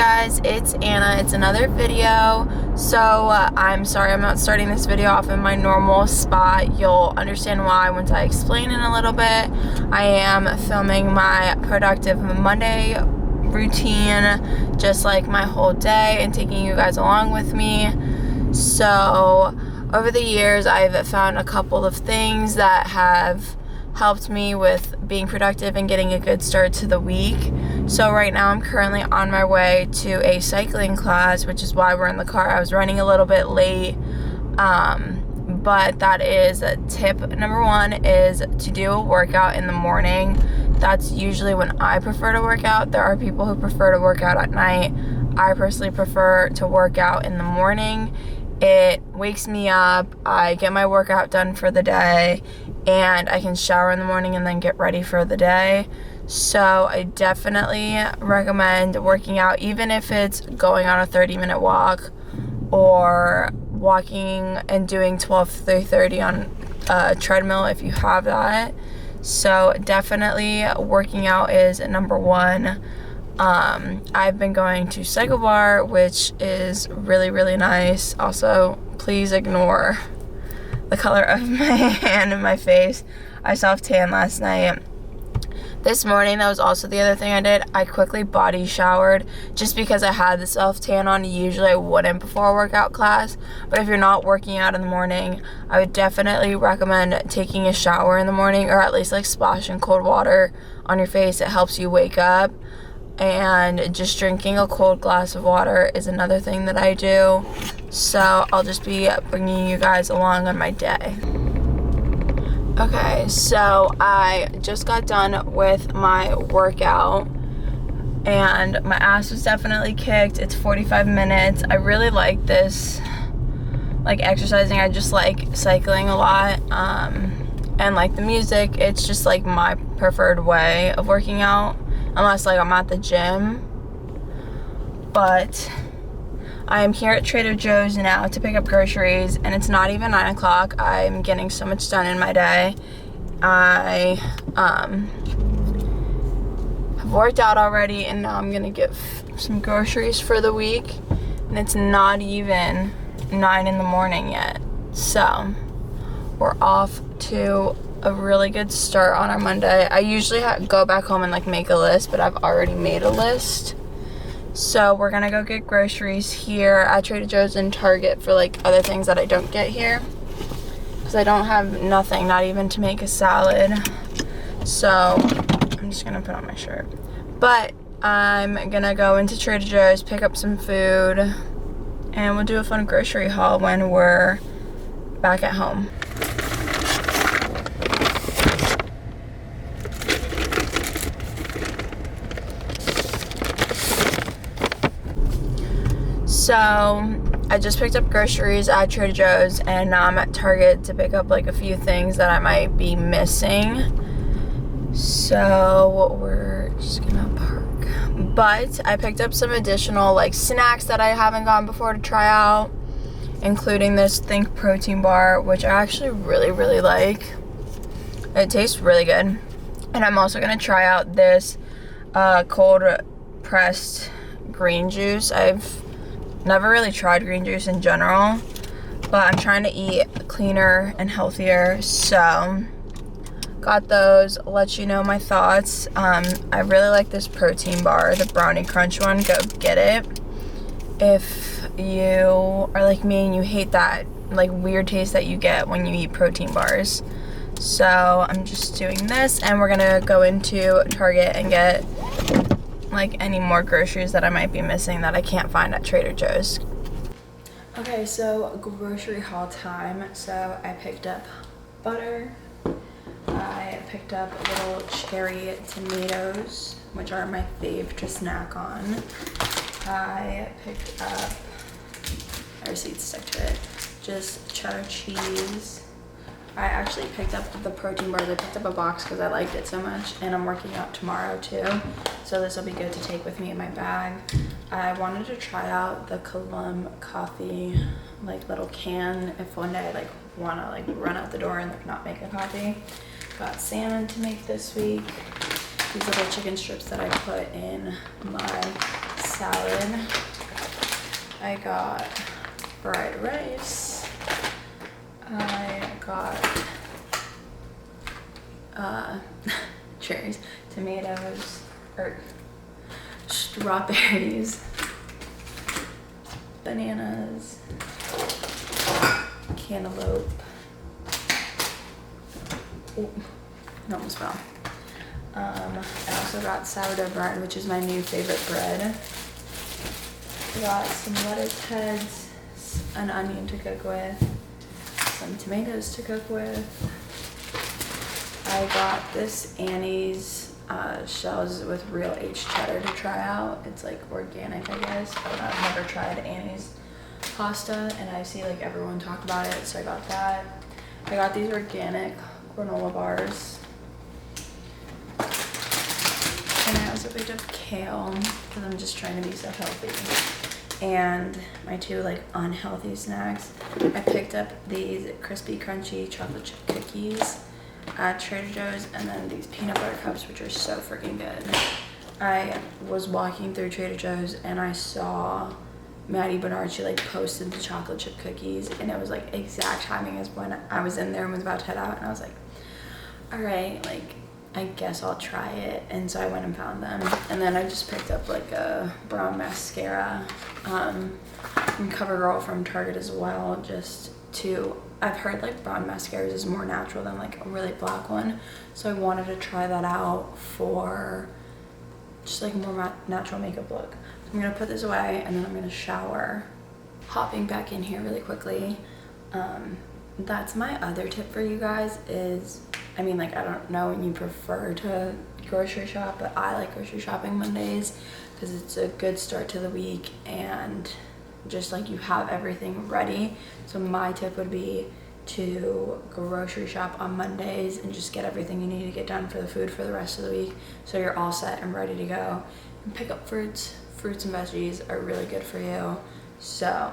guys, it's Anna. It's another video. So I'm sorry I'm not starting this video off in my normal spot. You'll understand why once I explain in a little bit. I am filming my productive Monday routine, just like my whole day, and taking you guys along with me. So over the years I've found a couple of things that have helped me with being productive and getting a good start to the week. So right now I'm currently on my way to a cycling class, which is why we're in the car. I was running a little bit late, but that is tip number one, is to do a workout in the morning. That's usually when I prefer to work out. There are people who prefer to work out at night. I personally prefer to work out in the morning. It wakes me up, I get my workout done for the day, and I can shower in the morning and then get ready for the day. So I definitely recommend working out, even if it's going on a 30-minute walk or walking and doing 12 to 3:30 on a treadmill if you have that. So definitely working out is number one. I've been going to Cycle Bar, which is really, really nice. Also, please ignore the color of my hand and my face. I self-tan last night. This morning, that was also the other thing I did. I quickly body showered just because I had the self-tan on. Usually I wouldn't before a workout class. But if you're not working out in the morning, I would definitely recommend taking a shower in the morning, or at least like splashing cold water on your face. It helps you wake up. And just drinking a cold glass of water is another thing that I do. So I'll just be bringing you guys along on my day. Okay, so I just got done with my workout and my ass was definitely kicked. It's 45 minutes. I really like this, like exercising. I just like cycling a lot, and like the music. It's just like my preferred way of working out, unless like I'm at the gym. But I am here at Trader Joe's now to pick up groceries, and it's not even 9 o'clock. I'm getting so much done in my day. I have worked out already, and now I'm gonna get some groceries for the week, and it's not even 9 in the morning yet. So we're off to a really good start on our Monday. I usually go back home and like make a list, but I've already made a list. So we're gonna go get groceries here at Trader Joe's and Target for like other things that I don't get here, because I don't have nothing, not even to make a salad. So I'm just gonna put on my shirt. But I'm gonna go into Trader Joe's, pick up some food, and we'll do a fun grocery haul when we're back at home. So I just picked up groceries at Trader Joe's, and now I'm at Target to pick up like a few things that I might be missing. So we're just gonna park. But I picked up some additional like snacks that I haven't gotten before to try out, including this Think protein bar, which I actually really, really like. It tastes really good. And I'm also gonna try out this cold pressed green juice. I've never really tried green juice in general, but I'm trying to eat cleaner and healthier, so got those. Let you know my thoughts. I really like this protein bar, the brownie crunch one. Go get it if you are like me and you hate that like weird taste that you get when you eat protein bars. So I'm just doing this, and we're gonna go into Target and get like any more groceries that I might be missing that I can't find at Trader Joe's. Okay, so grocery haul time. So I picked up butter. I picked up little cherry tomatoes, which are my fave to snack on. I picked up, my receipts stuck to it, just cheddar cheese. I actually picked up the protein bars. I picked up a box because I liked it so much, and I'm working out tomorrow too, so this will be good to take with me in my bag. I wanted to try out the Column coffee like little can if one day I like want to like run out the door and like not make a coffee. Got salmon to make this week. These little chicken strips that I put in my salad. I got fried rice. I got cherries, tomatoes, or strawberries, bananas, cantaloupe. Oh, it almost fell. I also got sourdough bread, which is my new favorite bread. I got some lettuce heads, an onion to cook with, some tomatoes to cook with. I got this Annie's shells with real aged cheddar to try out. It's like organic, I guess. I've never tried Annie's pasta, and I see like everyone talk about it, so I got that. I got these organic granola bars. And I also picked up kale because I'm just trying to be so healthy. And my two like unhealthy snacks, I picked up these crispy crunchy chocolate chip cookies at Trader Joe's, and then these peanut butter cups, which are so freaking good. I was walking through Trader Joe's and I saw Maddie Bernard, she like posted the chocolate chip cookies, and it was like exact timing as when I was in there and was about to head out, and I was like, all right, like I guess I'll try it. And so I went and found them, and then I just picked up like a brown mascara from CoverGirl from Target as well, just to, I've heard like brown mascaras is more natural than like a really black one, so I wanted to try that out for just like a more natural makeup look. So I'm gonna put this away and then I'm gonna shower. Hopping back in here really quickly, that's my other tip for you guys is, I mean, like, I don't know when you prefer to grocery shop, but I like grocery shopping Mondays because it's a good start to the week and just like you have everything ready. So my tip would be to grocery shop on Mondays and just get everything you need to get done for the food for the rest of the week, so you're all set and ready to go. And pick up fruits and veggies are really good for you. So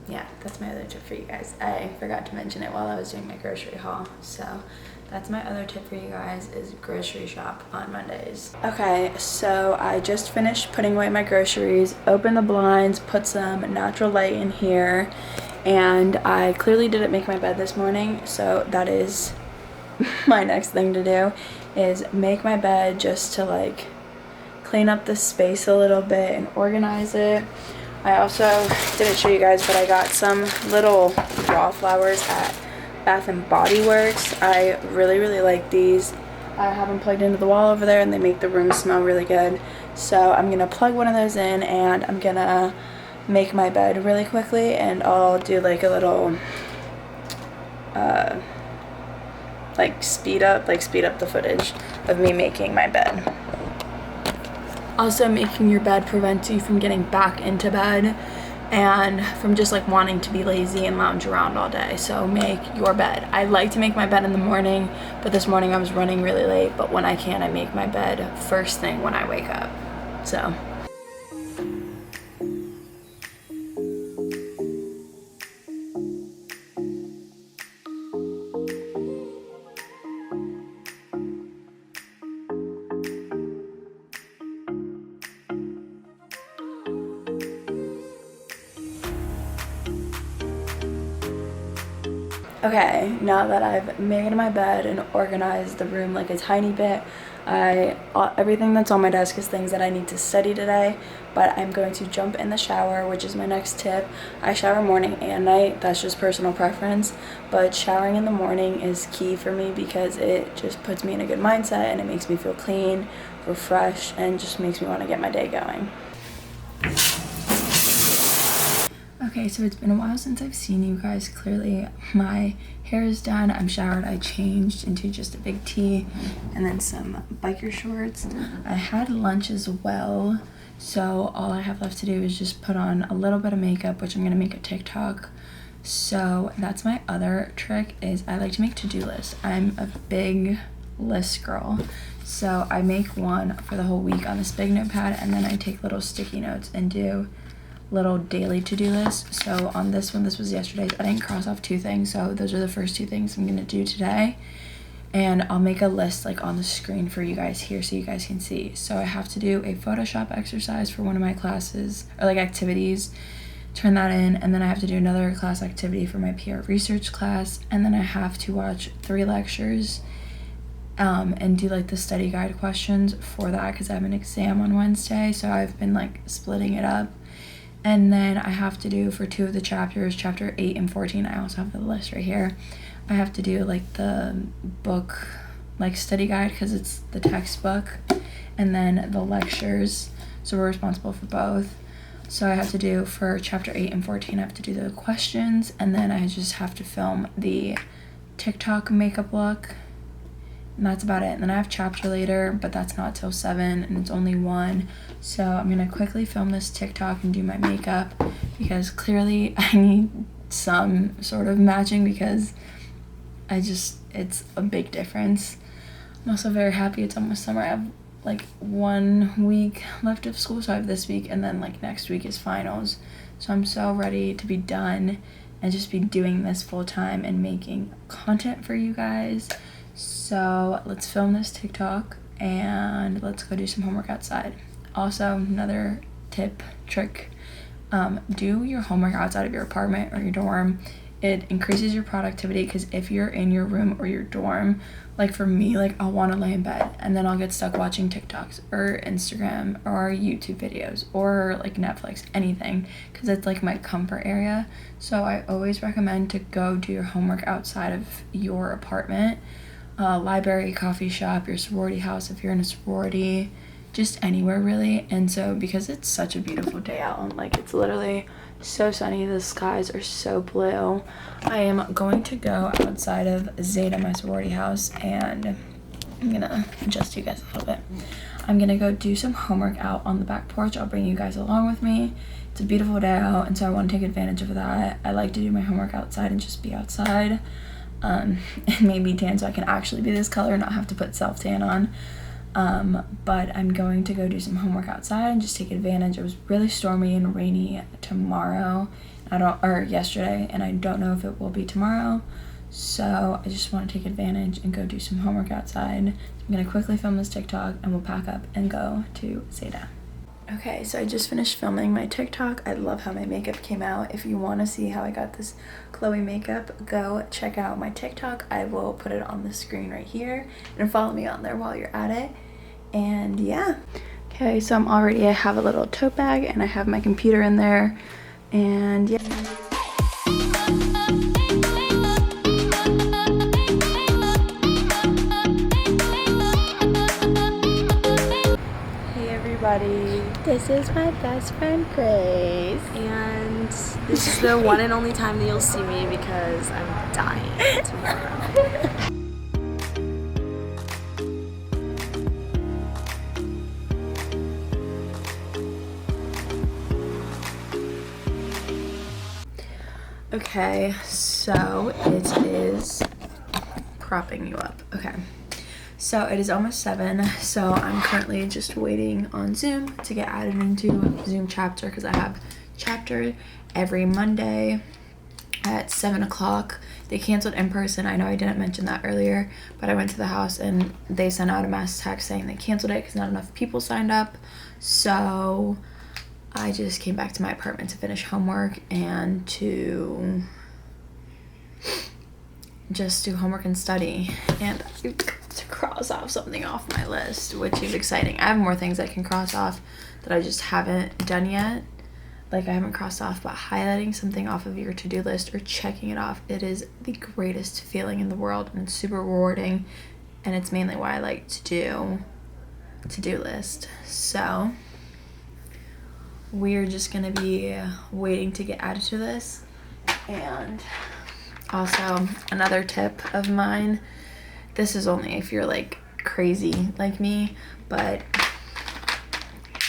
yeah, that's my other tip for you guys. I forgot to mention it while I was doing my grocery haul, so that's my other tip for you guys, is grocery shop on Mondays. Okay, so I just finished putting away my groceries, opened the blinds, put some natural light in here, and I clearly didn't make my bed this morning, so that is my next thing to do, is make my bed just to like clean up the space a little bit and organize it. I also didn't show you guys, but I got some little raw flowers at Bath and Body Works. I really like these. I have them plugged into the wall over there and they make the room smell really good. So I'm gonna plug one of those in and I'm gonna make my bed really quickly, and I'll do like a little like speed up the footage of me making my bed. Also, making your bed prevents you from getting back into bed and from just like wanting to be lazy and lounge around all day. So make your bed. I like to make my bed in the morning, but this morning I was running really late, but when I can, I make my bed first thing when I wake up. So okay, now that I've made my bed and organized the room like a tiny bit, everything that's on my desk is things that I need to study today, but I'm going to jump in the shower, which is my next tip. I shower morning and night, that's just personal preference, but showering in the morning is key for me because it just puts me in a good mindset and it makes me feel clean, refreshed, and just makes me want to get my day going. Okay, so it's been a while since I've seen you guys. Clearly my hair is done, I'm showered, I changed into just a big tee and then some biker shorts. I had lunch as well, so all I have left to do is just put on a little bit of makeup, which I'm gonna make a TikTok. So that's my other trick, is I like to make to-do lists. I'm a big list girl, so I make one for the whole week on this big notepad, and then I take little sticky notes and do little daily to-do list. So on this one, this was yesterday's, I didn't cross off 2 things, so those are the first 2 things I'm gonna do today. and I'll make a list like on the screen for you guys here so you guys can see. So I have to do a Photoshop exercise for one of my classes, or like activities, turn that in, and then I have to do another class activity for my PR research class, and then I have to watch 3 lectures and do like the study guide questions for that because I have an exam on Wednesday, so I've been like splitting it up. And then I have to do for 2 of the chapters, chapter 8 and 14, I also have the list right here, I have to do like the book like study guide because it's the textbook, and then the lectures, so we're responsible for both. So I have to do for chapter 8 and 14, I have to do the questions, and then I just have to film the TikTok makeup look, and that's about it. And then I have chapter later, but that's not till 7 and it's only 1. So I'm gonna quickly film this TikTok and do my makeup because clearly I need some sort of matching because it's a big difference. I'm also very happy it's almost summer. I have like 1 week left of school, so I have this week and then like next week is finals. So I'm so ready to be done and just be doing this full time and making content for you guys. So let's film this TikTok and let's go do some homework outside. Also, another trick, do your homework outside of your apartment or your dorm. It increases your productivity because if you're in your room or your dorm, like for me, like I'll want to lay in bed and then I'll get stuck watching TikToks or Instagram or YouTube videos or like Netflix, anything, because it's like my comfort area. So I always recommend to go do your homework outside of your apartment. Library, coffee shop, your sorority house if you're in a sorority, just anywhere really. And so because it's such a beautiful day out and like it's literally so sunny, the skies are so blue, I am going to go outside of Zeta, my sorority house, and I'm gonna adjust you guys a little bit. I'm gonna go do some homework out on the back porch. I'll bring you guys along with me. It's a beautiful day out and so I want to take advantage of that. I like to do my homework outside and just be outside. And maybe tan so I can actually be this color and not have to put self-tan on. But I'm going to go do some homework outside and just take advantage. It was really stormy and rainy tomorrow, yesterday, and I don't know if it will be tomorrow. So I just want to take advantage and go do some homework outside. I'm gonna quickly film this TikTok and we'll pack up and go to Zeta. Okay, so I just finished filming my TikTok. I love how my makeup came out. If you want to see how I got this glowy makeup, go check out my TikTok. I will put it on the screen right here and follow me on there while you're at it. And yeah. Okay, so I have a little tote bag and I have my computer in there. And yeah. This is my best friend Grace, and this is the one and only time that you'll see me because I'm dying tomorrow. Okay, so it is propping you up. Okay. So it is almost 7, so I'm currently just waiting on Zoom to get added into Zoom chapter because I have chapter every Monday at 7 o'clock. They canceled in person. I know I didn't mention that earlier, but I went to the house and they sent out a mass text saying they canceled it because not enough people signed up. So I just came back to my apartment to finish homework and to just do homework and study and to cross off something off my list, which is exciting. I have more things I can cross off that I just haven't done yet. Like I haven't crossed off, but highlighting something off of your to-do list or checking it off, it is the greatest feeling in the world and it's super rewarding, and it's mainly why I like to do to-do list. So we're just gonna be waiting to get added to this. And also another tip of mine, this is only if you're like crazy like me, but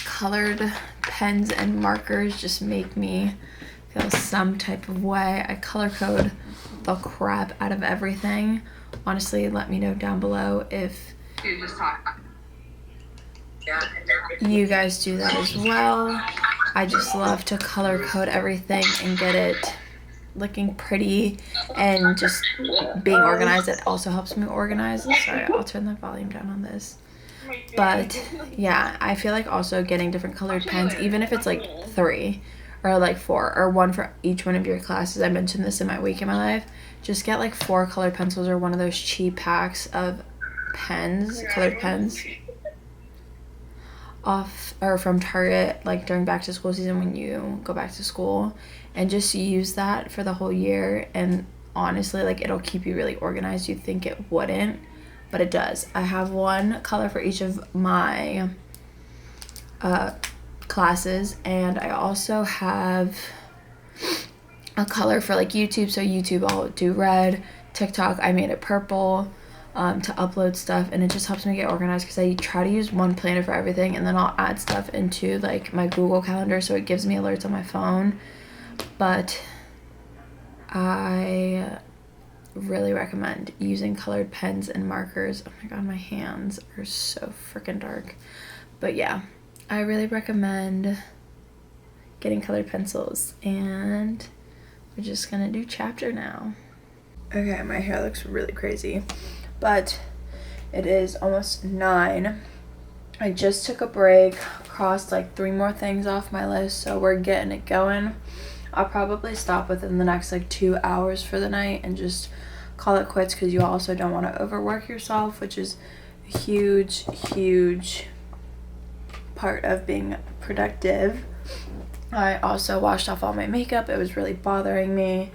colored pens and markers just make me feel some type of way. I color code the crap out of everything. Honestly, let me know down below if you guys do that as well. I just love to color code everything and get it looking pretty and just being organized, it also helps me organize. Sorry, I'll turn the volume down on this. But yeah, I feel like also getting different colored pens, even if it's like 3 or like 4 or 1 for each one of your classes. I mentioned this in my week in my life. Just get like 4 colored pencils or one of those cheap packs of pens, colored pens, off or from Target, like during back to school season when you go back to school, and just use that for the whole year. And honestly, like, it'll keep you really organized. You'd think it wouldn't, but it does. I have one color for each of my classes, and I also have a color for like YouTube. So YouTube, I'll do red. TikTok, I made it purple to upload stuff, and it just helps me get organized because I try to use one planner for everything, and then I'll add stuff into like my Google Calendar so it gives me alerts on my phone. But I really recommend using colored pens and markers. Oh my god, my hands are so freaking dark. But yeah, I really recommend getting colored pencils, and we're just gonna do chapter now. Okay, my hair looks really crazy, but it is almost 9. I just took a break, crossed like 3 more things off my list, so we're getting it going. I'll probably stop within the next like 2 hours for the night and just call it quits, because you also don't want to overwork yourself, which is a huge part of being productive. I also washed off all my makeup. It was really bothering me,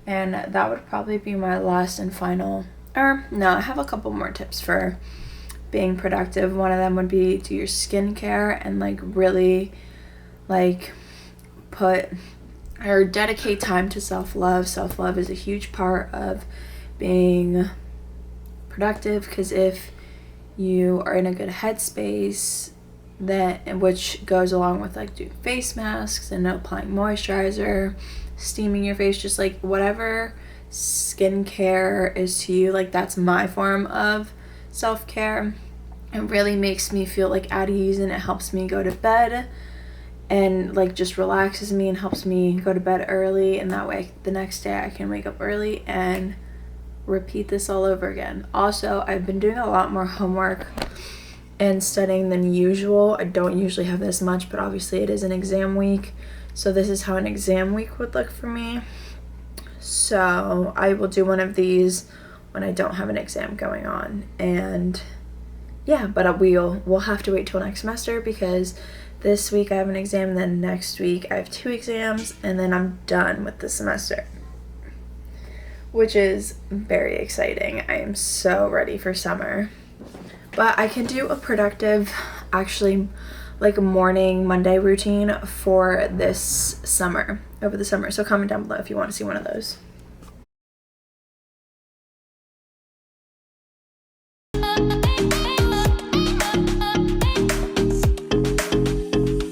and that would probably be my last and final, or no, I have a couple more tips for being productive. One of them would be do your skincare and like really like put or dedicate time to self-love. Self-love is a huge part of being productive, because if you are in a good headspace, that which goes along with like doing face masks and applying moisturizer, steaming your face, just like whatever skincare is to you, like that's my form of self-care. It really makes me feel like at ease, and it helps me go to bed and like just relaxes me and helps me go to bed early, and that way the next day I can wake up early and repeat this all over again. Also, I've been doing a lot more homework and studying than usual. I don't usually have this much, but obviously it is an exam week, so this is how an exam week would look for me. So I will do one of these when I don't have an exam going on. And yeah, but we'll have to wait till next semester, because this week I have an exam, and then next week I have 2 exams, and then I'm done with the semester, which is very exciting. I am so ready for summer. But I can do a productive, actually, like a morning Monday routine for this summer, over the summer. So comment down below if you want to see one of those.